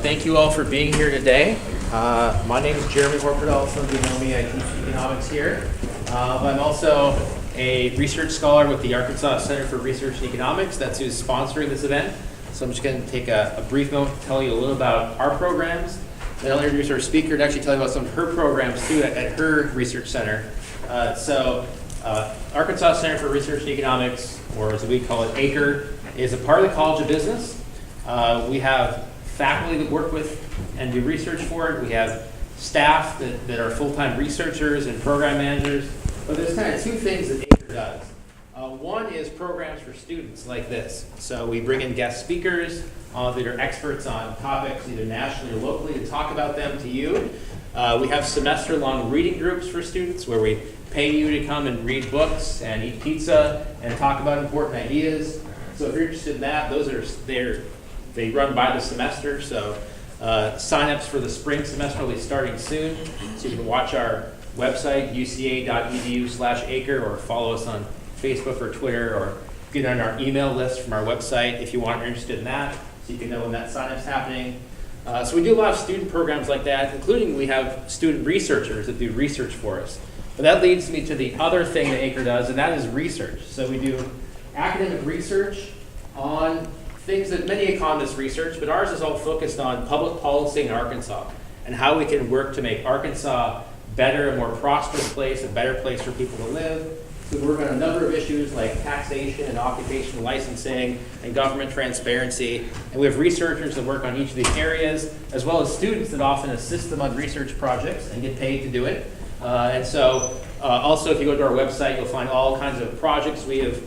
Thank you all for being here today. My name is Jeremy Horperdal. Some of you know me. I teach economics here. I'm also a research scholar with the Arkansas Center for Research and Economics. That's who's sponsoring this event. So I'm just going to take a brief moment to tell you a little about our programs. Then I'll introduce our speaker and actually tell you about some of her programs too at her research center. Arkansas Center for Research and Economics, or as we call it, ACRE, is a part of the College of Business. We have faculty that work with and do research for it. We have staff that are full-time researchers and program managers. But there's kind of two things that ACRE does. One is programs for students like this. So we bring in guest speakers that are experts on topics either nationally or locally to talk about them to you. We have semester-long reading groups for students where we pay you to come and read books and eat pizza and talk about important ideas. So if you're interested in that, they run by the semester. So sign-ups for the spring semester will be starting soon. So you can watch our website, uca.edu/acre, or follow us on Facebook or Twitter, or get on our email list from our website if you want or interested in that, so you can know when that sign-up's happening. So we do a lot of student programs like that, including we have student researchers that do research for us. But that leads me to the other thing that ACRE does, and that is research. So we do academic research on things that many economists research, but ours is all focused on public policy in Arkansas and how we can work to make Arkansas better, a more prosperous place, a better place for people to live. So we work on a number of issues like taxation and occupational licensing and government transparency. And we have researchers that work on each of these areas, as well as students that often assist them on research projects and get paid to do it. Also, if you go to our website, you'll find all kinds of projects we have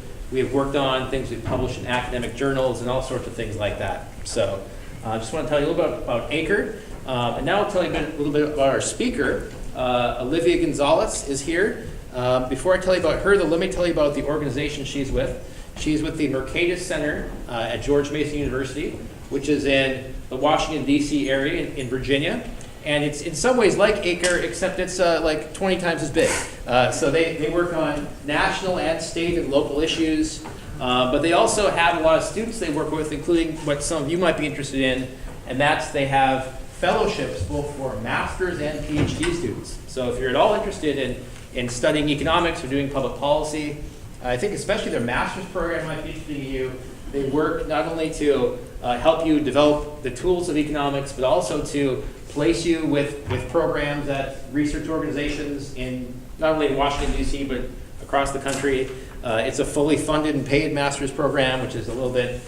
worked on, things we've published in academic journals, and all sorts of things like that. So I just want to tell you a little bit about ACRE. And now I'll tell you a little bit about our speaker. Olivia Gonzalez is here. Before I tell you about her, though, let me tell you about the organization she's with. She's with the Mercatus Center at George Mason University, which is in the Washington, D.C. area in Virginia. And it's in some ways like ACRE, except it's like 20 times as big. So they work on national and state and local issues. But they also have a lot of students they work with, including what some of you might be interested in, and that's they have fellowships both for master's and PhD students. So if you're at all interested in studying economics or doing public policy, I think especially their master's program might be interesting to you. They work not only to help you develop the tools of economics, but also to place you with programs at research organizations in not only in Washington, D.C., but across the country. It's a fully funded and paid master's program, which is a little bit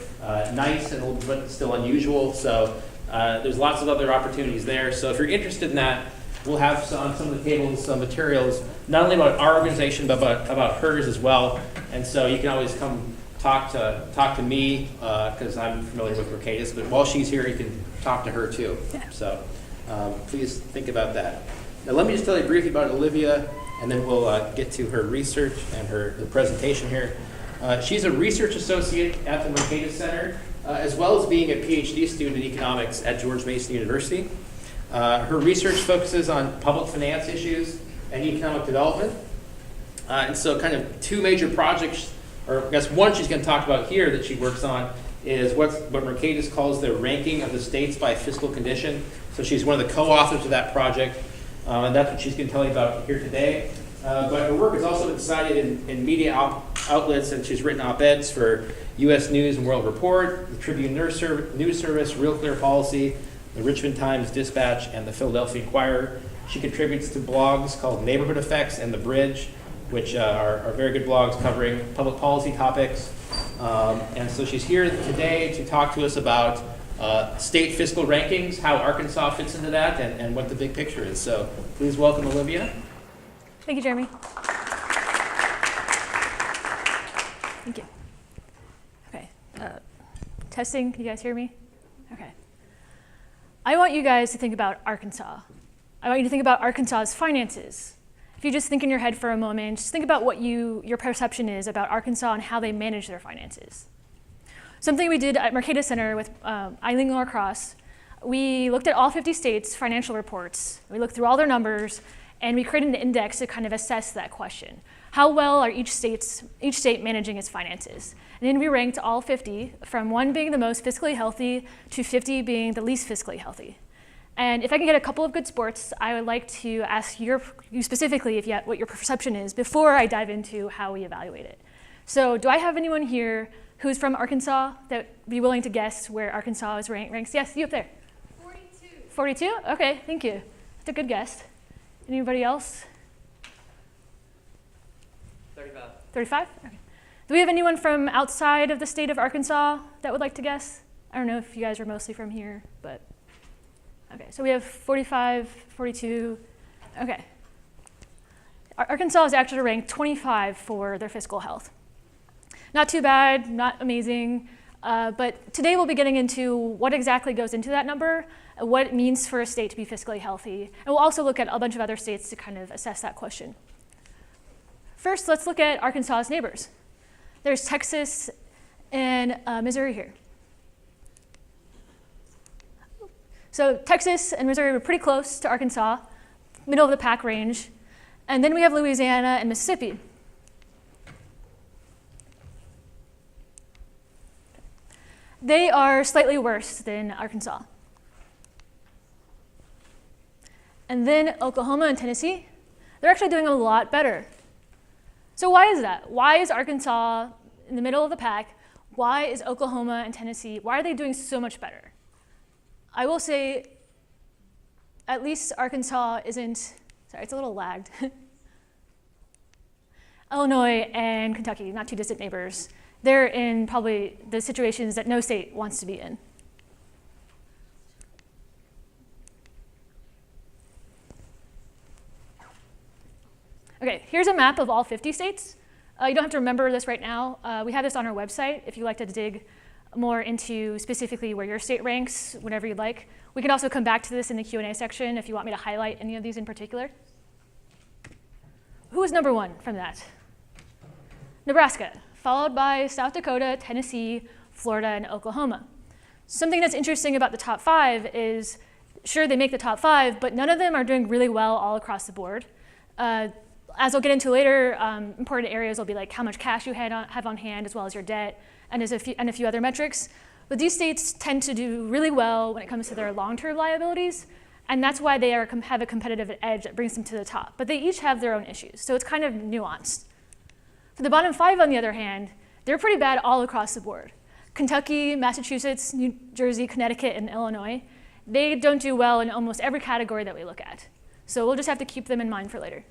nice and a little bit still unusual. So there's lots of other opportunities there. So if you're interested in that, we'll have on some of the tables some materials, not only about our organization, but about hers as well. And so you can always come talk to me, because I'm familiar with Mercatus, but while she's here, you can talk to her too. Yeah. So please think about that. Now let me just tell you briefly about Olivia, and then we'll get to her research and the presentation here. She's a research associate at the Mercatus Center, as well as being a PhD student in economics at George Mason University. Her research focuses on public finance issues and economic development. And so kind of two major projects, or I guess one she's going to talk about here that she works on is what Mercatus calls the ranking of the states by fiscal condition. So she's one of the co-authors of that project, and that's what she's going to tell you about here today. But her work has also been cited in media outlets, and she's written op-eds for U.S. News and World Report, the Tribune News Service, Real Clear Policy, the Richmond Times-Dispatch, and the Philadelphia Inquirer. She contributes to blogs called Neighborhood Effects and The Bridge, which are very good blogs covering public policy topics. And so she's here today to talk to us about state fiscal rankings, how Arkansas fits into that, and what the big picture is. So please welcome Olivia. Thank you, Jeremy. Thank you. Okay. Testing, can you guys hear me? Okay. I want you guys to think about Arkansas. I want you to think about Arkansas's finances. If you just think in your head for a moment, just think about what your perception is about Arkansas and how they manage their finances. Something we did at Mercatus Center with Eileen Lacrosse, we looked at all 50 states' financial reports. We looked through all their numbers, and we created an index to kind of assess that question. How well are each state managing its finances? And then we ranked all 50, from 1 being the most fiscally healthy to 50 being the least fiscally healthy. And if I can get a couple of good sports, I would like to ask you specifically what your perception is before I dive into how we evaluate it. So do I have anyone here who's from Arkansas that would be willing to guess where Arkansas is ranks? Yes, you up there. 42. 42? Okay, thank you. That's a good guess. Anybody else? 35. 35? Okay. Do we have anyone from outside of the state of Arkansas that would like to guess? I don't know if you guys are mostly from here, but okay. So we have 45, 42. Okay. Arkansas is actually ranked 25 for their fiscal health. Not too bad, not amazing, but today we'll be getting into what exactly goes into that number, what it means for a state to be fiscally healthy, and we'll also look at a bunch of other states to kind of assess that question. First, let's look at Arkansas's neighbors. There's Texas and Missouri here. So Texas and Missouri were pretty close to Arkansas, middle of the pack range, and then we have Louisiana and Mississippi. They are slightly worse than Arkansas. And then Oklahoma and Tennessee, they're actually doing a lot better. So why is that? Why is Arkansas in the middle of the pack? Why is Oklahoma and Tennessee, why are they doing so much better? I will say, at least Arkansas isn't, sorry, it's a little lagged. Illinois and Kentucky, not too distant neighbors. They're in probably the situations that no state wants to be in. Okay, here's a map of all 50 states. You don't have to remember this right now. We have this on our website if you'd like to dig more into specifically where your state ranks, whenever you'd like. We can also come back to this in the Q&A section if you want me to highlight any of these in particular. Who is number 1 from that? Nebraska, followed by South Dakota, Tennessee, Florida, and Oklahoma. Something that's interesting about the top 5 is, sure, they make the top 5, but none of them are doing really well all across the board. As I'll get into later, important areas will be like how much cash you have on hand, as well as your debt, and a few other metrics. But these states tend to do really well when it comes to their long-term liabilities, and that's why they have a competitive edge that brings them to the top. But they each have their own issues, so it's kind of nuanced. For the bottom 5, on the other hand, they're pretty bad all across the board. Kentucky, Massachusetts, New Jersey, Connecticut, and Illinois, they don't do well in almost every category that we look at. So we'll just have to keep them in mind for later.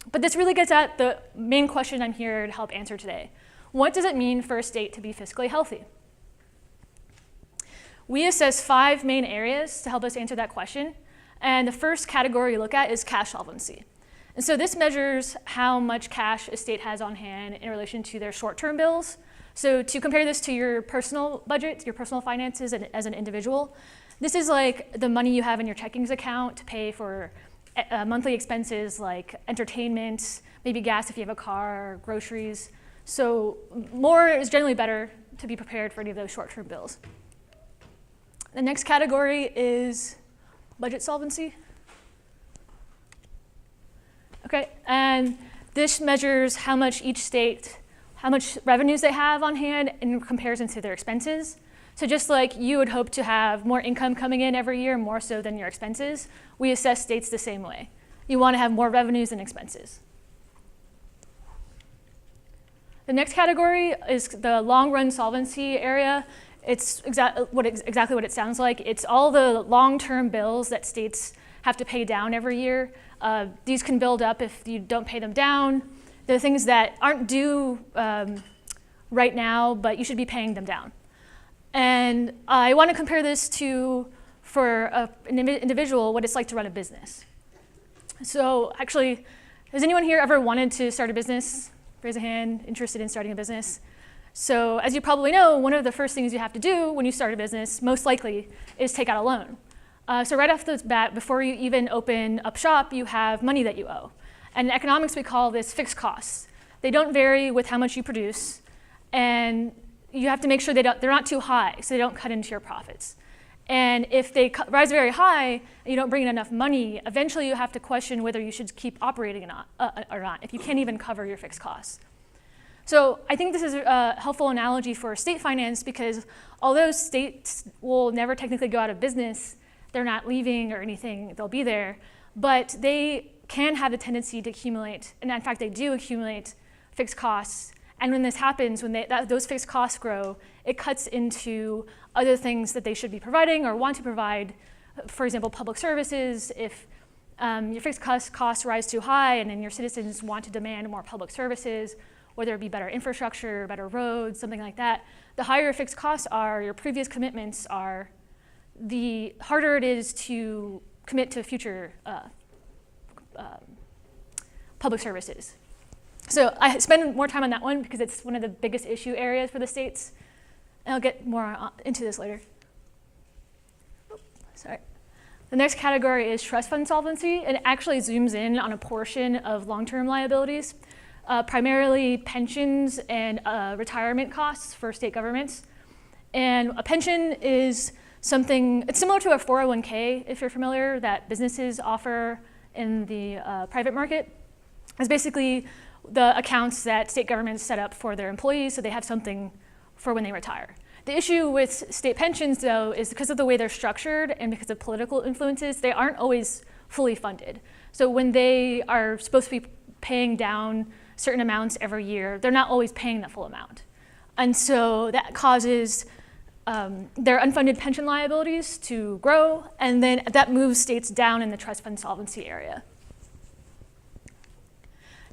But this really gets at the main question I'm here to help answer today. What does it mean for a state to be fiscally healthy? We assess 5 main areas to help us answer that question. And the first category we look at is cash solvency. And so this measures how much cash a state has on hand in relation to their short-term bills. So to compare this to your personal budget, your personal finances as an individual, this is like the money you have in your checkings account to pay for monthly expenses like entertainment, maybe gas if you have a car, groceries. So more is generally better to be prepared for any of those short-term bills. The next category is budget solvency. Okay, and this measures how much each state, how much revenues they have on hand in comparison to their expenses. So just like you would hope to have more income coming in every year, more so than your expenses, we assess states the same way. You want to have more revenues than expenses. The next category is the long-run solvency area. It's exactly what it sounds like. It's all the long-term bills that states have to pay down every year. These can build up if you don't pay them down. They're things that aren't due right now, but you should be paying them down. And I want to compare this to, for an individual, what it's like to run a business. So actually, has anyone here ever wanted to start a business? Raise a hand, interested in starting a business. So as you probably know, one of the first things you have to do when you start a business, most likely, is take out a loan. So right off the bat, before you even open up shop, you have money that you owe. And in economics, we call this fixed costs. They don't vary with how much you produce, and you have to make sure they're not too high, so they don't cut into your profits. And if they rise very high and you don't bring in enough money, eventually you have to question whether you should keep operating or not if you can't even cover your fixed costs. So I think this is a helpful analogy for state finance because although states will never technically go out of business, they're not leaving or anything, they'll be there, but they can have the tendency to accumulate, and in fact they do accumulate fixed costs. And when this happens, when those fixed costs grow, it cuts into other things that they should be providing or want to provide. For example, public services. If your fixed costs rise too high and then your citizens want to demand more public services, whether it be better infrastructure, better roads, something like that, the higher your fixed costs are, your previous commitments are, the harder it is to commit to future public services. So I spend more time on that one because it's one of the biggest issue areas for the states. And I'll get more into this later. Sorry. The next category is trust fund solvency, and it actually zooms in on a portion of long-term liabilities, primarily pensions and retirement costs for state governments. And a pension is something, it's similar to a 401k, if you're familiar, that businesses offer in the private market. It's basically the accounts that state governments set up for their employees so they have something for when they retire. The issue with state pensions, though, is because of the way they're structured and because of political influences, they aren't always fully funded. So when they are supposed to be paying down certain amounts every year, they're not always paying the full amount. And so that causes their unfunded pension liabilities to grow, and then that moves states down in the trust fund solvency area.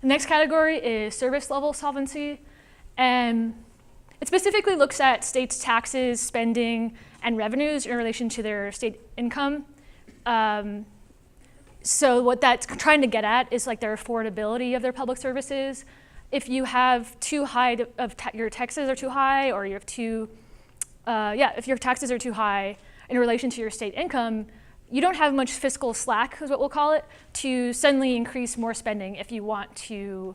The next category is service level solvency, and it specifically looks at states' taxes, spending, and revenues in relation to their state income. So what that's trying to get at is like their affordability of their public services. If you have too high your taxes are too high, or you have if your taxes are too high in relation to your state income, you don't have much fiscal slack, is what we'll call it, to suddenly increase more spending if you want to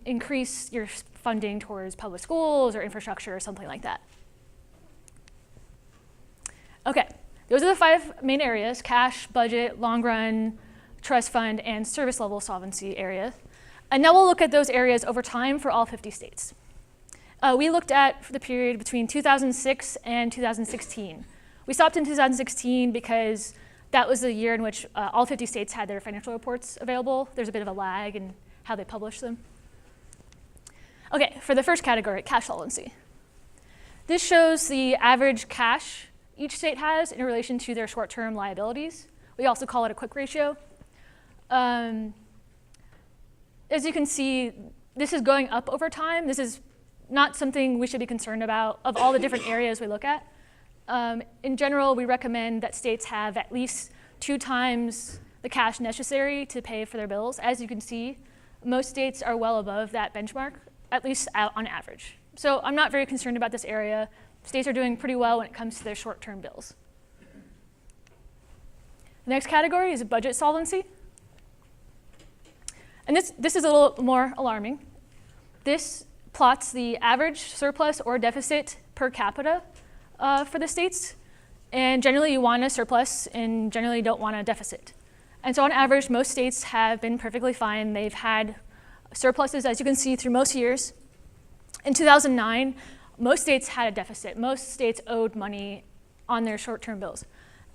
increase your funding towards public schools or infrastructure or something like that. Okay, those are the 5 main areas: cash, budget, long run, trust fund, and service level solvency area. And now we'll look at those areas over time for all 50 states. We looked at for the period between 2006 and 2016. We stopped in 2016 because that was the year in which all 50 states had their financial reports available. There's a bit of a lag in how they publish them. Okay, for the first category, cash solvency. This shows the average cash each state has in relation to their short-term liabilities. We also call it a quick ratio. As you can see, this is going up over time. This is not something we should be concerned about of all the different areas we look at. In general, we recommend that states have at least 2 times the cash necessary to pay for their bills. As you can see, most states are well above that benchmark, at least on average. So I'm not very concerned about this area. States are doing pretty well when it comes to their short-term bills. The next category is budget solvency. And this is a little more alarming. This plots the average surplus or deficit per capita for the states. And generally you want a surplus and generally don't want a deficit. And so on average, most states have been perfectly fine. They've had surpluses, as you can see, through most years. In 2009, most states had a deficit. Most states owed money on their short-term bills.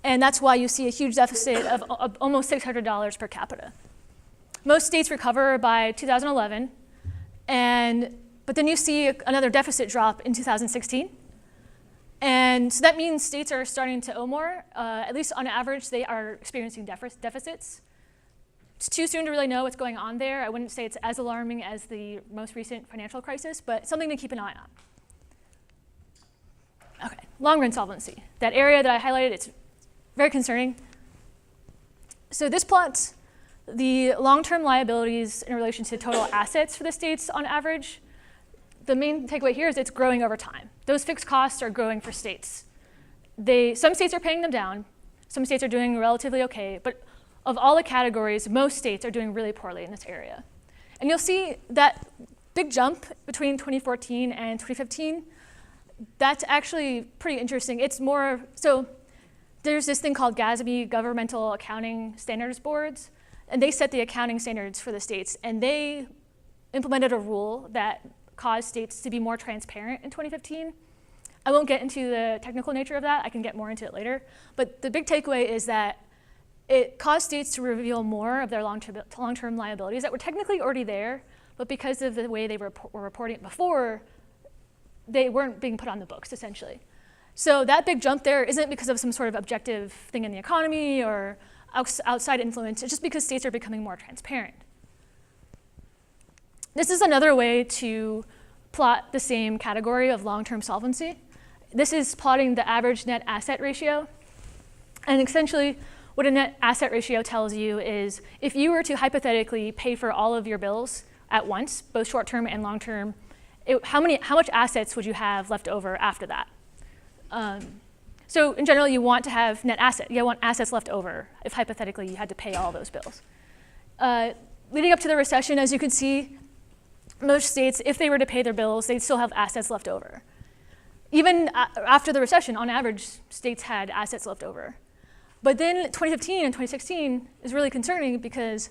And that's why you see a huge deficit of almost $600 per capita. Most states recover by 2011, but then you see another deficit drop in 2016. And so that means states are starting to owe more. At least on average, they are experiencing deficits. It's too soon to really know what's going on there. I wouldn't say it's as alarming as the most recent financial crisis, but something to keep an eye on. Okay, long-run solvency. That area that I highlighted, it's very concerning. So this plots the long-term liabilities in relation to total assets for the states on average. The main takeaway here is it's growing over time. Those fixed costs are growing for states. Some states are paying them down. Some states are doing relatively okay. But of all the categories, most states are doing really poorly in this area. And you'll see that big jump between 2014 and 2015. That's actually pretty interesting. It's more, so there's this thing called GASB, Governmental Accounting Standards Boards, and they set the accounting standards for the states. And they implemented a rule that caused states to be more transparent in 2015. I won't get into the technical nature of that. I can get more into it later. But the big takeaway is that it caused states to reveal more of their long-term liabilities that were technically already there, but because of the way they were reporting it before, they weren't being put on the books, essentially. So that big jump there isn't because of some sort of objective thing in the economy or outside influence. It's just because states are becoming more transparent. This is another way to plot the same category of long-term solvency. This is plotting the average net asset ratio. And essentially, what a net asset ratio tells you is if you were to hypothetically pay for all of your bills at once, both short-term and long-term, how much assets would you have left over after that? So in general, you want to have net asset. You want assets left over if hypothetically you had to pay all those bills. Leading up to the recession, as you can see, most states, if they were to pay their bills, they'd still have assets left over. Even after the recession, on average, states had assets left over. But then 2015 and 2016 is really concerning because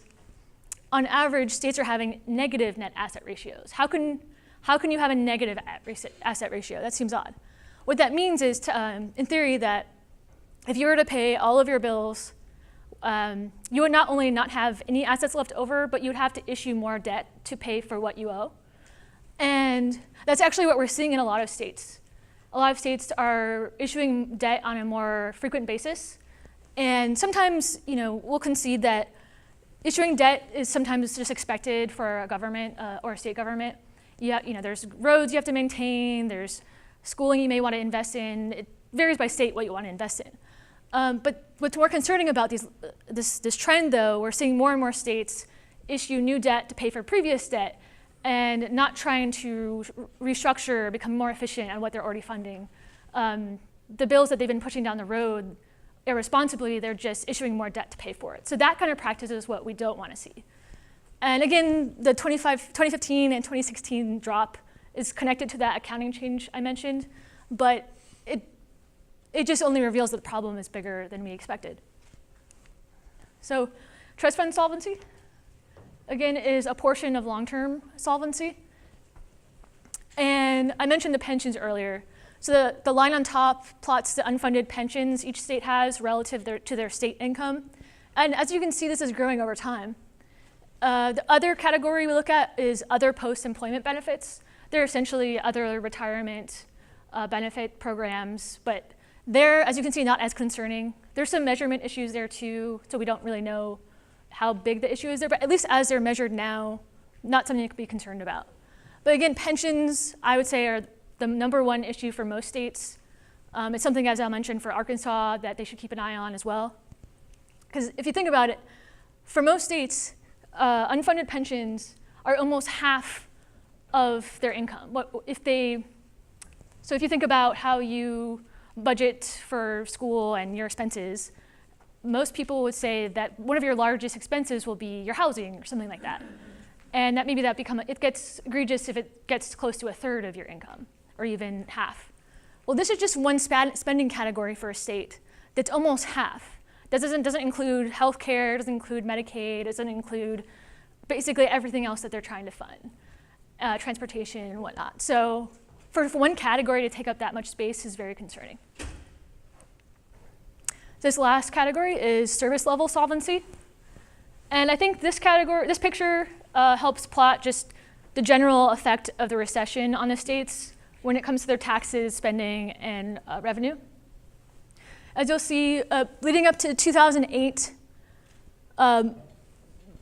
on average, states are having negative net asset ratios. How can you have a negative asset ratio? That seems odd. What that means is, in theory, that if you were to pay all of your bills, you would not only not have any assets left over, but you would have to issue more debt to pay for what you owe. And that's actually what we're seeing in a lot of states. A lot of states are issuing debt on a more frequent basis. And sometimes, we'll concede that issuing debt is sometimes just expected for a government or a state government. There's roads you have to maintain, there's schooling you may want to invest in. It varies by state what you want to invest in. But what's more concerning about this trend, though, we're seeing more and more states issue new debt to pay for previous debt and not trying to restructure or become more efficient on what they're already funding. The bills that they've been pushing down the road irresponsibly, they're just issuing more debt to pay for it. So that kind of practice is what we don't want to see. And again, the 2015 and 2016 drop is connected to that accounting change I mentioned, but it just only reveals that the problem is bigger than we expected. So trust fund solvency, again, is a portion of long-term solvency. And I mentioned the pensions earlier. So the line on top plots the unfunded pensions each state has relative to their state income. And as you can see, this is growing over time. The other category we look at is other post-employment benefits. They're essentially other retirement benefit programs, but they're, as you can see, not as concerning. There's some measurement issues there too, so we don't really know how big the issue is there, but at least as they're measured now, not something to be concerned about. But again, pensions, I would say, are the #1 issue for most states. It's something, as I mentioned, for Arkansas that they should keep an eye on as well. Because if you think about it, for most states, unfunded pensions are almost half of their income. So if you think about how you budget for school and your expenses, most people would say that one of your largest expenses will be your housing or something like that. And that maybe it gets egregious if it gets close to 1/3 of your income or even half. Well, this is just one spending category for a state that's almost half. That doesn't include healthcare, doesn't include Medicaid, doesn't include basically everything else that they're trying to fund, transportation and whatnot. So for one category to take up that much space is very concerning. This last category is service level solvency. And I think this picture helps plot just the general effect of the recession on the states when it comes to their taxes, spending, and revenue. As you'll see, leading up to 2008,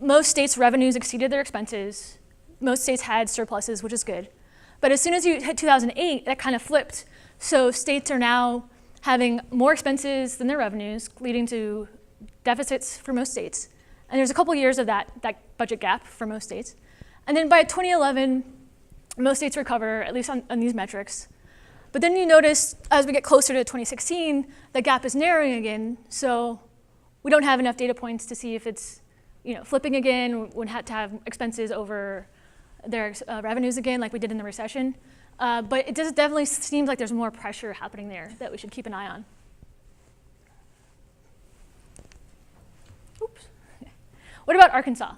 most states' revenues exceeded their expenses. Most states had surpluses, which is good. But as soon as you hit 2008, that kind of flipped. So states are now having more expenses than their revenues, leading to deficits for most states. And there's a couple years of that budget gap for most states. And then by 2011, most states recover, at least on these metrics. But then you notice, as we get closer to 2016, the gap is narrowing again. So we don't have enough data points to see if it's flipping again, we had to have expenses over their revenues again, like we did in the recession. But it just definitely seems like there's more pressure happening there that we should keep an eye on. Oops. What about Arkansas?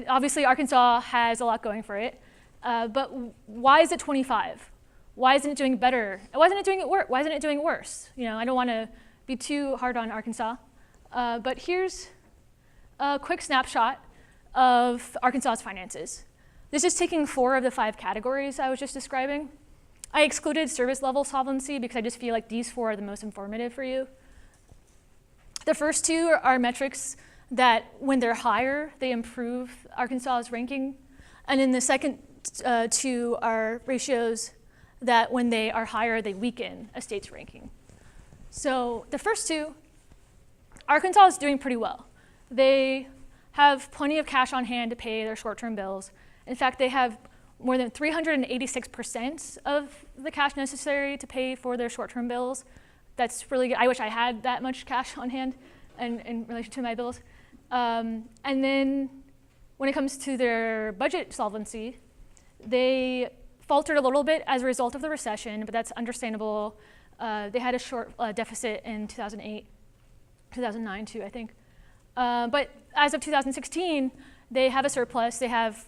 Obviously, Arkansas has a lot going for it. But why is it 25? Why isn't it doing better? Why isn't it doing it worse? Why isn't it doing worse? You know, I don't want to be too hard on Arkansas, but here's a quick snapshot of Arkansas's finances. This is taking 4 of the 5 categories I was just describing. I excluded service level solvency because I just feel like these 4 are the most informative for you. The first 2 are metrics that when they're higher, they improve Arkansas's ranking. And then the second 2 are ratios that when they are higher, they weaken a state's ranking. So the first 2, Arkansas is doing pretty well. They have plenty of cash on hand to pay their short-term bills. In fact, they have more than 386% of the cash necessary to pay for their short-term bills. That's really good. I wish I had that much cash on hand in relation to my bills. And then when it comes to their budget solvency, they faltered a little bit as a result of the recession, but that's understandable. They had a short deficit in 2008, 2009 too, I think. But as of 2016, they have a surplus. They have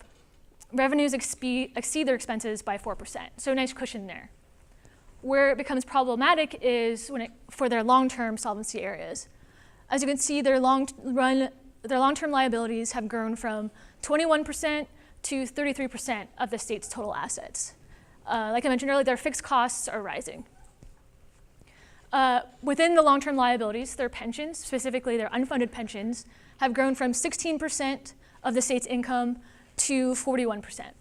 revenues exceed their expenses by 4%, so a nice cushion there. Where it becomes problematic is for their long-term solvency areas. As you can see, their long-term liabilities have grown from 21% to 33% of the state's total assets. Like I mentioned earlier, their fixed costs are rising. Within the long-term liabilities, their pensions, specifically their unfunded pensions, have grown from 16% of the state's income to 41%.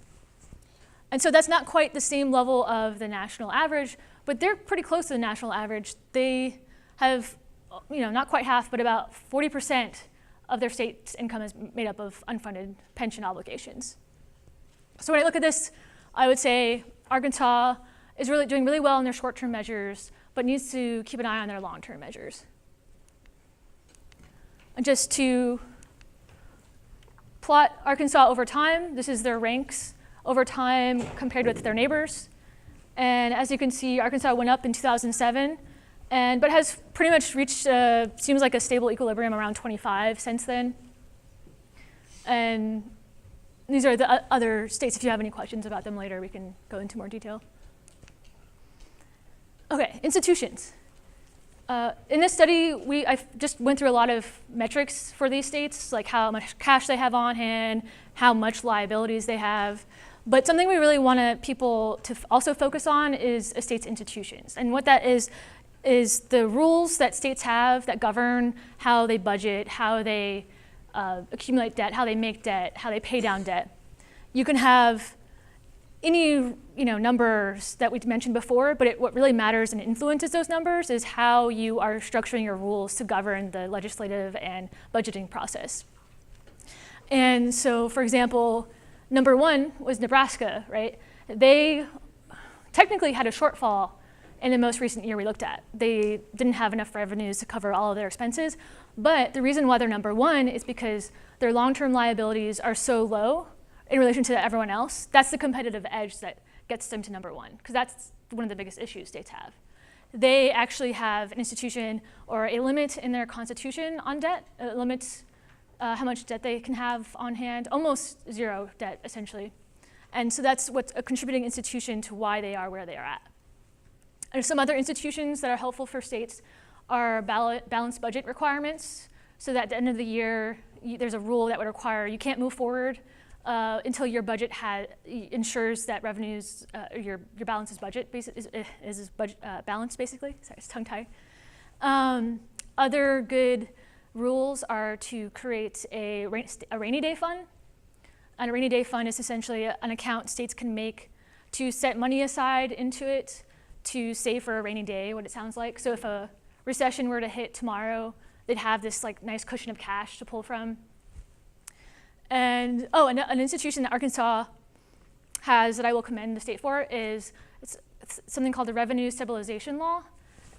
And so that's not quite the same level of the national average, but they're pretty close to the national average. They have, not quite half, but about 40% of their state's income is made up of unfunded pension obligations. So when I look at this, I would say Arkansas is really doing really well in their short-term measures, but needs to keep an eye on their long-term measures. And just to plot Arkansas over time, this is their ranks over time compared with their neighbors. And as you can see, Arkansas went up in 2007, but has pretty much reached, seems like a stable equilibrium around 25 since then. And these are the other states. If you have any questions about them later, we can go into more detail. Okay, institutions. In this study, I just went through a lot of metrics for these states, like how much cash they have on hand, how much liabilities they have. But something we really want people to also focus on is a state's institutions. And what that is the rules that states have that govern how they budget, how they accumulate debt, how they make debt, how they pay down debt. You can have any numbers that we mentioned before, but what really matters and influences those numbers is how you are structuring your rules to govern the legislative and budgeting process. And so, for example, number 1 was Nebraska, right? They technically had a shortfall in the most recent year we looked at. They didn't have enough revenues to cover all of their expenses, but the reason why they're number 1 is because their long-term liabilities are so low in relation to everyone else. That's the competitive edge that gets them to number 1, because that's one of the biggest issues states have. They actually have an institution or a limit in their constitution on debt. It limits how much debt they can have on hand, almost zero debt, essentially. And so that's what's a contributing institution to why they are where they are at. There's some other institutions that are helpful for states are balanced budget requirements, so that at the end of the year, there's a rule that would require you can't move forward until your budget ensures that revenues, your balance budget is balanced, basically. Sorry, it's tongue-tied. Other good rules are to create a rainy day fund. And a rainy day fund is essentially an account states can make to set money aside into it to save for a rainy day, what it sounds like. So if a recession were to hit tomorrow, they'd have this nice cushion of cash to pull from. And an institution that Arkansas has that I will commend the state for is it's something called the Revenue Stabilization Law.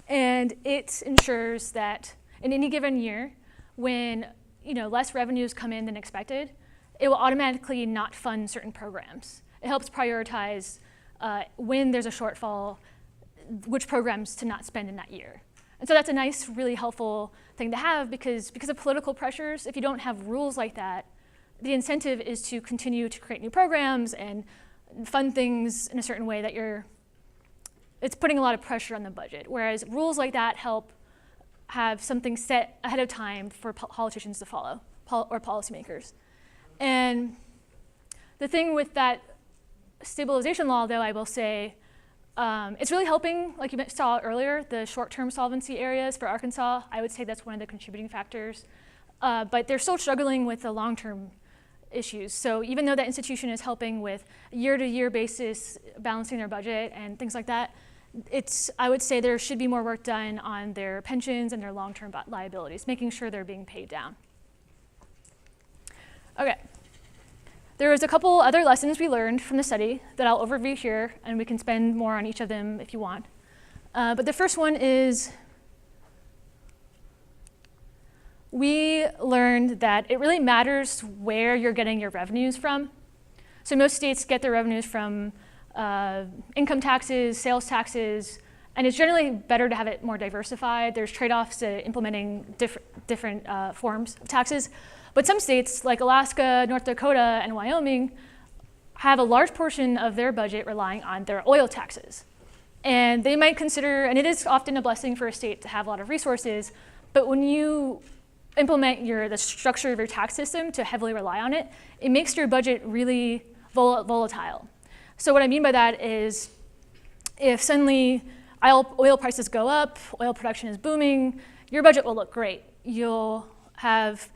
And it ensures that in any given year, when less revenues come in than expected, it will automatically not fund certain programs. It helps prioritize when there's a shortfall, which programs to not spend in that year. And so that's a nice, really helpful thing to have because of political pressures, if you don't have rules like that, the incentive is to continue to create new programs and fund things in a certain way that it's putting a lot of pressure on the budget. Whereas rules like that help have something set ahead of time for politicians to follow, or policymakers. And the thing with that stabilization law, though, I will say, it's really helping, like you saw earlier, the short-term solvency areas for Arkansas. I would say that's one of the contributing factors. But they're still struggling with the long-term issues. So even though that institution is helping with year-to-year basis, balancing their budget and things like that, I would say there should be more work done on their pensions and their long-term liabilities, making sure they're being paid down. Okay. There was a couple other lessons we learned from the study that I'll overview here, and we can spend more on each of them if you want. But the first one is we learned that it really matters where you're getting your revenues from. So most states get their revenues from income taxes, sales taxes, and it's generally better to have it more diversified. There's trade-offs to implementing different forms of taxes. But some states, like Alaska, North Dakota, and Wyoming, have a large portion of their budget relying on their oil taxes. And they might consider, and it is often a blessing for a state to have a lot of resources, but when you implement the structure of your tax system to heavily rely on it, it makes your budget really volatile. So what I mean by that is if suddenly oil prices go up, oil production is booming, your budget will look great. You'll have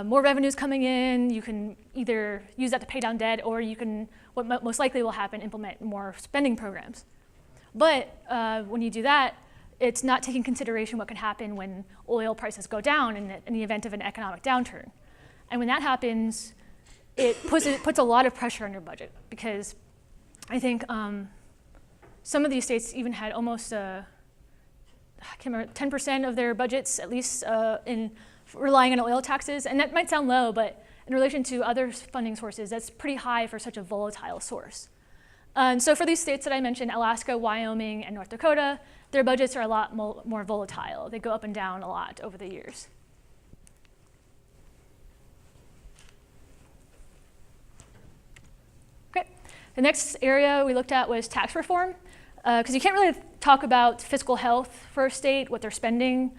more revenues coming in. You can either use that to pay down debt, or you can, what most likely will happen, implement more spending programs. But when you do that, it's not taking consideration what can happen when oil prices go down in the event of an economic downturn. And when that happens, it puts a lot of pressure on your budget, because I think some of these states even had almost, I can't remember, 10% of their budgets at least in relying on oil taxes. And that might sound low, but in relation to other funding sources, that's pretty high for such a volatile source. And so for these states that I mentioned, Alaska, Wyoming, and North Dakota, their budgets are a lot more volatile. They go up and down a lot over the years. Okay, the next area we looked at was tax reform, because you can't really talk about fiscal health for a state, what they're spending,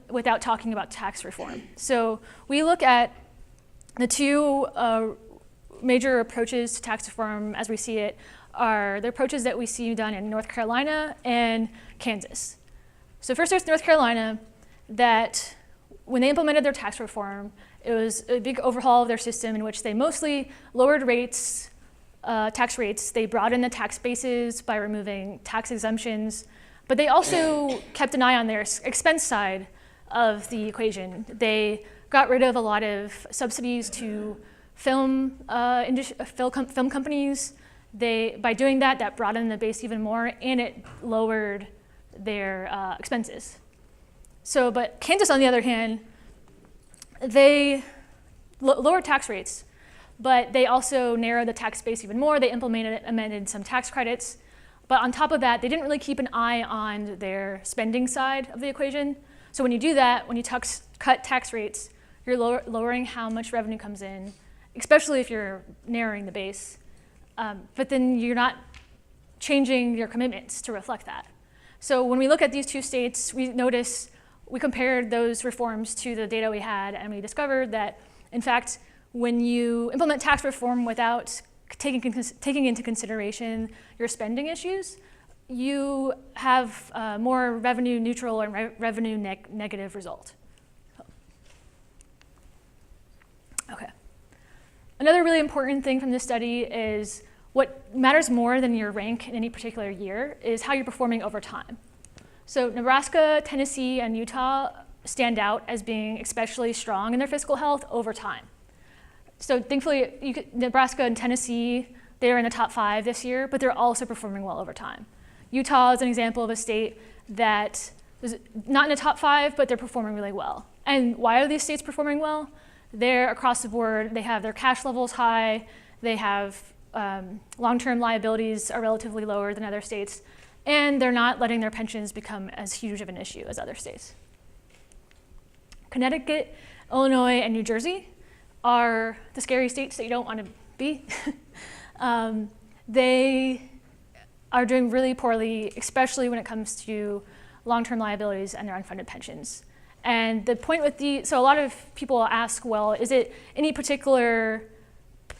without talking about tax reform. So we look at the two major approaches to tax reform as we see it are the approaches that we see done in North Carolina and Kansas. So first there's North Carolina, that when they implemented their tax reform, it was a big overhaul of their system in which they mostly lowered rates, tax rates. They broadened the tax bases by removing tax exemptions, but they also kept an eye on their expense side of the equation. They got rid of a lot of subsidies to film companies. By doing that, that broadened the base even more, and it lowered their expenses. So, but Kansas, on the other hand, they lowered tax rates, but they also narrowed the tax base even more. They amended some tax credits. But on top of that, they didn't really keep an eye on their spending side of the equation. So when you do that, when you cut tax rates, you're lowering how much revenue comes in, especially if you're narrowing the base. But then you're not changing your commitments to reflect that. So when we look at these two states, we compared those reforms to the data we had, and we discovered that, in fact, when you implement tax reform without taking into consideration your spending issues, you have more revenue neutral and revenue negative result. Okay. Another really important thing from this study is what matters more than your rank in any particular year is how you're performing over time. So Nebraska, Tennessee, and Utah stand out as being especially strong in their fiscal health over time. So thankfully, Nebraska and Tennessee, they're in the top 5 this year, but they're also performing well over time. Utah is an example of a state that is not in the top 5, but they're performing really well. And why are these states performing well? They're across the board. They have their cash levels high. They have long-term liabilities are relatively lower than other states. And they're not letting their pensions become as huge of an issue as other states. Connecticut, Illinois, and New Jersey are the scary states that you don't want to be. They are doing really poorly, especially when it comes to long-term liabilities and their unfunded pensions. And the point with so a lot of people ask, well, is it any particular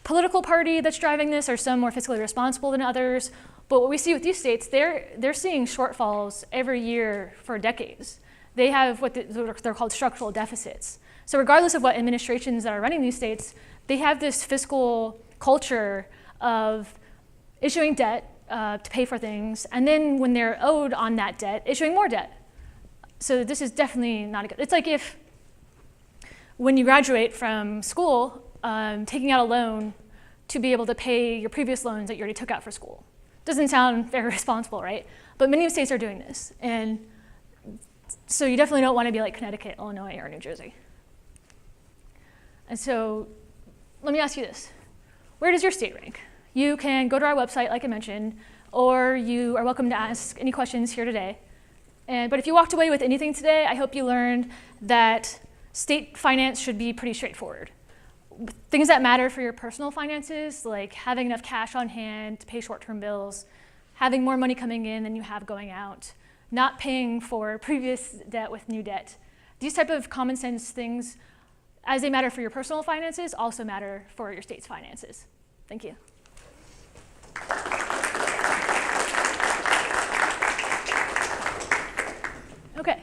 political party that's driving this, or some more fiscally responsible than others? But what we see with these states, they're seeing shortfalls every year for decades. They have what they're called structural deficits. So regardless of what administrations that are running these states, they have this fiscal culture of issuing debt to pay for things, and then when they're owed on that debt, issuing more debt. So this is definitely not a good. It's like if when you graduate from school, taking out a loan to be able to pay your previous loans that you already took out for school. Doesn't sound very responsible, right? But many states are doing this, and so you definitely don't want to be like Connecticut, Illinois, or New Jersey. And so let me ask you this. Where does your state rank? You can go to our website, like I mentioned, or you are welcome to ask any questions here today. But if you walked away with anything today, I hope you learned that state finance should be pretty straightforward. Things that matter for your personal finances, like having enough cash on hand to pay short-term bills, having more money coming in than you have going out, not paying for previous debt with new debt. These type of common sense things, as they matter for your personal finances, also matter for your state's finances. Thank you. Okay.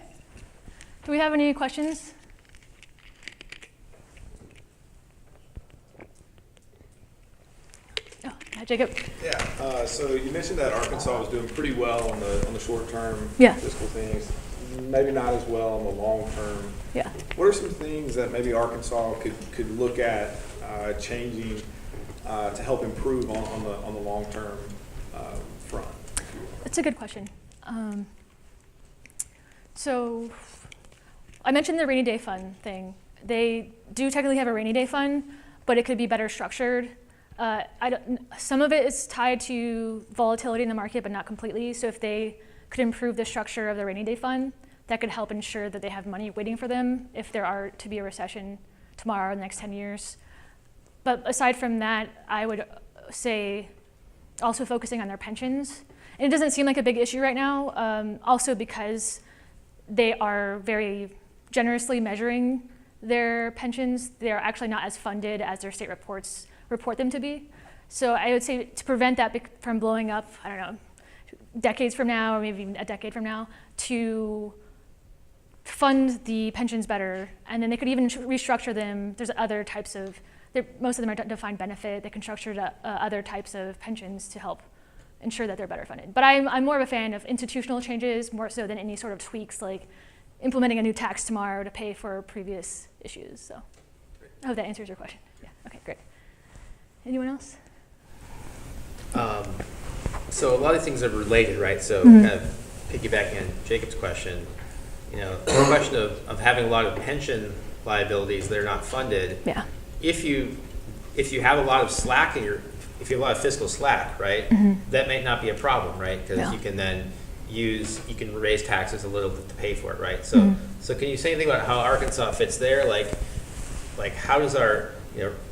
Do we have any questions? Oh, hi, Jacob. Yeah. So you mentioned that Arkansas was doing pretty well on the short-term fiscal things. Maybe not as well on the long-term. Yeah. What are some things that maybe Arkansas could look at changing to help improve on the long-term front? That's a good question. So I mentioned the rainy day fund thing. They do technically have a rainy day fund, but it could be better structured. Some of it is tied to volatility in the market, but not completely. So if they could improve the structure of the rainy day fund, that could help ensure that they have money waiting for them if there are to be a recession tomorrow in the next 10 years. But aside from that, I would say also focusing on their pensions. And it doesn't seem like a big issue right now, also because they are very generously measuring their pensions. They're actually not as funded as their state reports report them to be. So I would say to prevent that from blowing up, I don't know, decades from now, or maybe even a decade from now, to fund the pensions better, and then they could even restructure them. There's other types of, most of them are defined benefit. They can structure other types of pensions to help ensure that they're better funded. But I'm more of a fan of institutional changes, more so than any sort of tweaks like implementing a new tax tomorrow to pay for previous issues. So I hope that answers your question. Yeah, okay, great. Anyone else? So a lot of things are related, right? So kind of piggybacking on Jacob's question, the question of having a lot of pension liabilities that are not funded. Yeah. If you have a lot of slack if you have a lot of fiscal slack, right, that may not be a problem, right? Because you can then you can raise taxes a little bit to pay for it, right? So so can you say anything about how Arkansas fits there? Like how does our,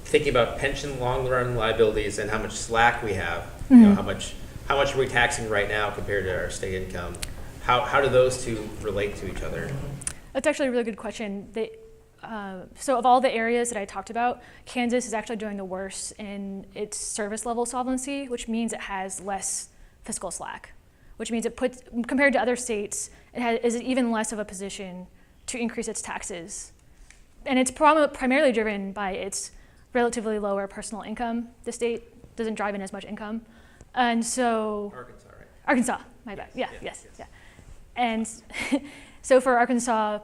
thinking about pension long run liabilities and how much slack we have, how much are we taxing right now compared to our state income? How do those two relate to each other? That's actually a really good question. So of all the areas that I talked about, Kansas is actually doing the worst in its service level solvency, which means it has less fiscal slack, which means it puts, compared to other states, is even less of a position to increase its taxes. And it's primarily driven by its relatively lower personal income. The state doesn't drive in as much income. And so... Arkansas, right? Arkansas, my bad. Yeah, yes. And so for Arkansas,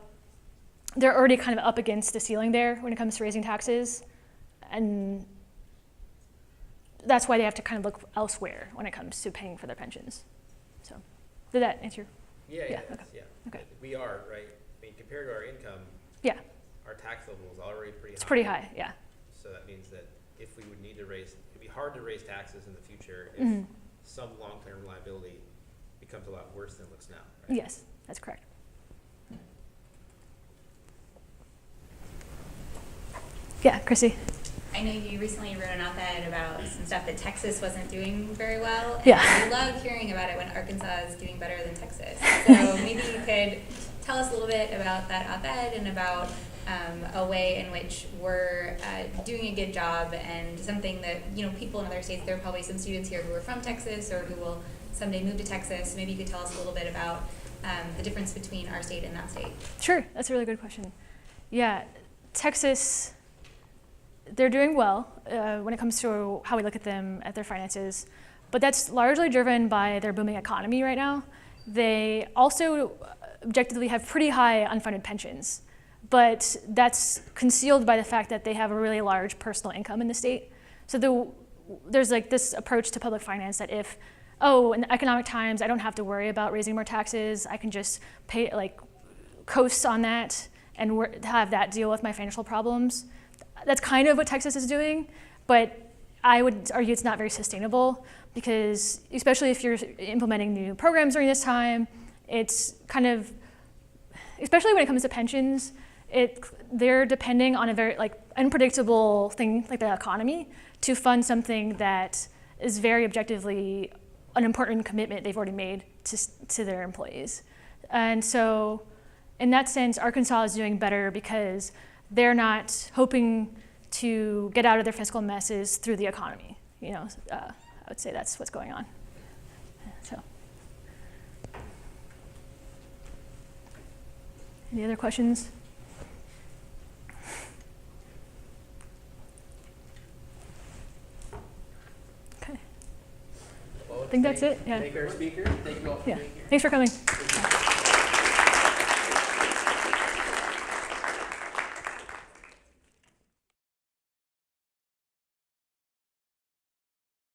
they're already kind of up against the ceiling there when it comes to raising taxes. And that's why they have to kind of look elsewhere when it comes to paying for their pensions. So did that answer? Yeah. Okay. We are, right? I mean, compared to our income, our tax level is already pretty high. It's pretty high, yeah. So that means that if we would need to it'd be hard to raise taxes in the future if some long-term liability becomes a lot worse than it looks now, right? Yes, that's correct. Yeah, Chrissy. I know you recently wrote an op-ed about some stuff that Texas wasn't doing very well. And Yeah. I love hearing about it when Arkansas is doing better than Texas. So maybe you could tell us a little bit about that op-ed and about a way in which we're doing a good job, and something that, you know, people in other states, there are probably some students here who are from Texas or who will someday move to Texas. Maybe you could tell us a little bit about the difference between our state and that state. Sure, that's a really good question. Yeah, Texas, they're doing well when it comes to how we look at them, at their finances, but that's largely driven by their booming economy right now. They also objectively have pretty high unfunded pensions, but that's concealed by the fact that they have a really large personal income in the state. So there's like this approach to public finance that if, oh, in economic times, I don't have to worry about raising more taxes, I can just pay, like, coast on that and have that deal with my financial problems. That's kind of what Texas is doing, but I would argue it's not very sustainable, because especially if you're implementing new programs during this time, it's kind of, especially when it comes to pensions, they're depending on a very unpredictable thing like the economy to fund something that is very objectively an important commitment they've already made to their employees. And so in that sense, Arkansas is doing better because they're not hoping to get out of their fiscal messes through the economy. You know, I would say that's what's going on. So, any other questions? Okay. Well, I think that's it. Yeah. Thank our speaker. Thank you all for Yeah. being here. Thanks for coming.